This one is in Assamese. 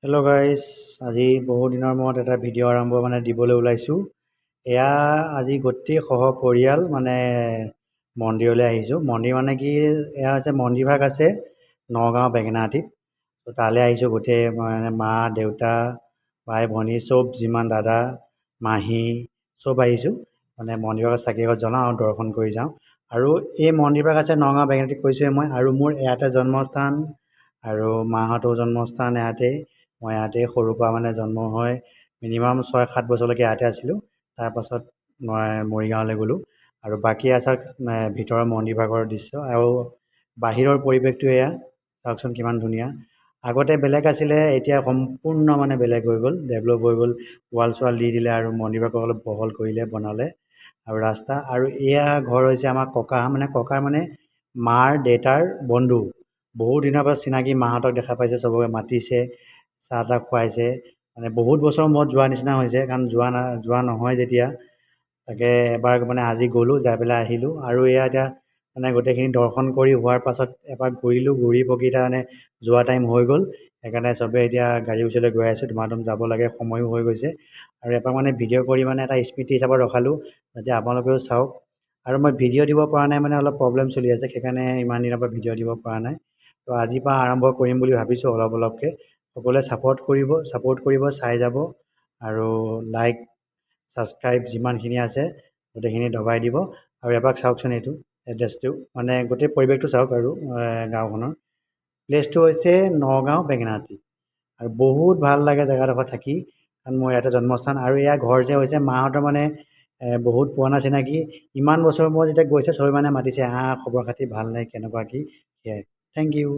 হেল্ল' গাইজ, আজি বহু দিনৰ মূৰত এটা ভিডিঅ' আৰম্ভ দিবলৈ ওলাইছোঁ। এয়া আজি গোটেই পৰিয়াল মন্দিৰলৈ আহিছোঁ। মন্দিৰ কি, এয়া হৈছে মন্দিৰভাগ আছে নগাঁও বেঙেনাআটীত। তালৈ আহিছোঁ। গোটেই মা দেউতা ভাই ভনী চব, যিমান দাদা মাহী চব আহিছোঁ। মন্দিৰত চাকি এগছ জ্বলাওঁ আৰু দৰ্শন কৰি যাওঁ। আৰু এই মন্দিৰভাগ আছে নগাঁও বেঙেনাআটীত, কৈছোঁৱে মই। আৰু মোৰ ইয়াতে জন্মস্থান আৰু মাহঁতৰ জন্মস্থান ইয়াতেই। মই ইয়াতেই সৰুৰ পৰা জন্ম হৈ মিনিমাম 6-7 বছৰলৈকে ইয়াতে আছিলোঁ। তাৰপাছত মই মৰিগাঁৱলৈ গ'লোঁ। আৰু বাকী চাওক ভিতৰৰ মন্দিৰভাগৰ দৃশ্য আৰু বাহিৰৰ পৰিৱেশটো এয়া চাওকচোন কিমান ধুনীয়া। আগতে বেলেগ আছিলে, এতিয়া সম্পূৰ্ণ বেলেগ হৈ গ'ল, ডেভেলপ হৈ গ'ল। ৱাল চোৱাল দি দিলে আৰু মন্দিৰভাগ অলপ বহল কৰিলে, বনালে। আৰু ৰাস্তা আৰু এয়া ঘৰ হৈছে আমাৰ ককা, ককাৰ মাৰ দেউতাৰ বন্ধু। বহুত দিনৰ পৰা চিনাকি, মাহঁতক দেখা পাইছে, চবকে মাতিছে, চাহ তাহ খুৱাইছে। বহুত বছৰৰ মূৰত যোৱা নিচিনা হৈছে, কাৰণ যোৱা নহয় যেতিয়া। তাকে এবাৰ আজি গ'লোঁ, যাই পেলাই আহিলোঁ। আৰু এয়া এতিয়া গোটেইখিনি দৰ্শন কৰি হোৱাৰ পাছত এবাৰ ঘূৰিলোঁ, ঘূৰি পকি যোৱা টাইম হৈ গ'ল। সেইকাৰণে চবেই এতিয়া গাড়ীৰ ওচৰলৈ গৈ আছোঁ, ধুমাধুম যাব লাগে, সময়ো হৈ গৈছে। আৰু এবাৰ ভিডিঅ' কৰি এটা স্মৃতি হিচাপত ৰখালোঁ, যাতে আপোনালোকেও চাওক। আৰু মই ভিডিঅ' দিব পৰা নাই, অলপ প্ৰব্লেম চলি আছে, সেইকাৰণে ইমান দিনৰ পৰা ভিডিঅ' দিব পৰা নাই। তো আজিৰ পৰা আৰম্ভ কৰিম বুলি ভাবিছোঁ, অলপ অলপকৈ। সকলোৱে ছাপোৰ্ট কৰিব, চাই যাব। আৰু লাইক ছাবস্ক্ৰাইব যিমানখিনি আছে গোটেইখিনি দবাই দিব। আৰু এবাৰ চাওকচোন এইটো এড্ৰেছটো, গোটেই পৰিৱেশটো চাওক। আৰু গাঁওখনৰ প্লেচটো হৈছে নগাঁও বেঙেনাআটী। আৰু বহুত ভাল লাগে জেগাডোখৰ থাকি, কাৰণ মোৰ ইয়াতে জন্মস্থান। আৰু এয়া ঘৰ যে হৈছে মাহঁতৰ বহুত পুৰণা চিনাকি। ইমান বছৰৰ মূৰত যেতিয়া গৈছে, চবে মাতিছে, খবৰ খাতি ভাল নে, কেনেকুৱা কি, সেয়াই। Thank U.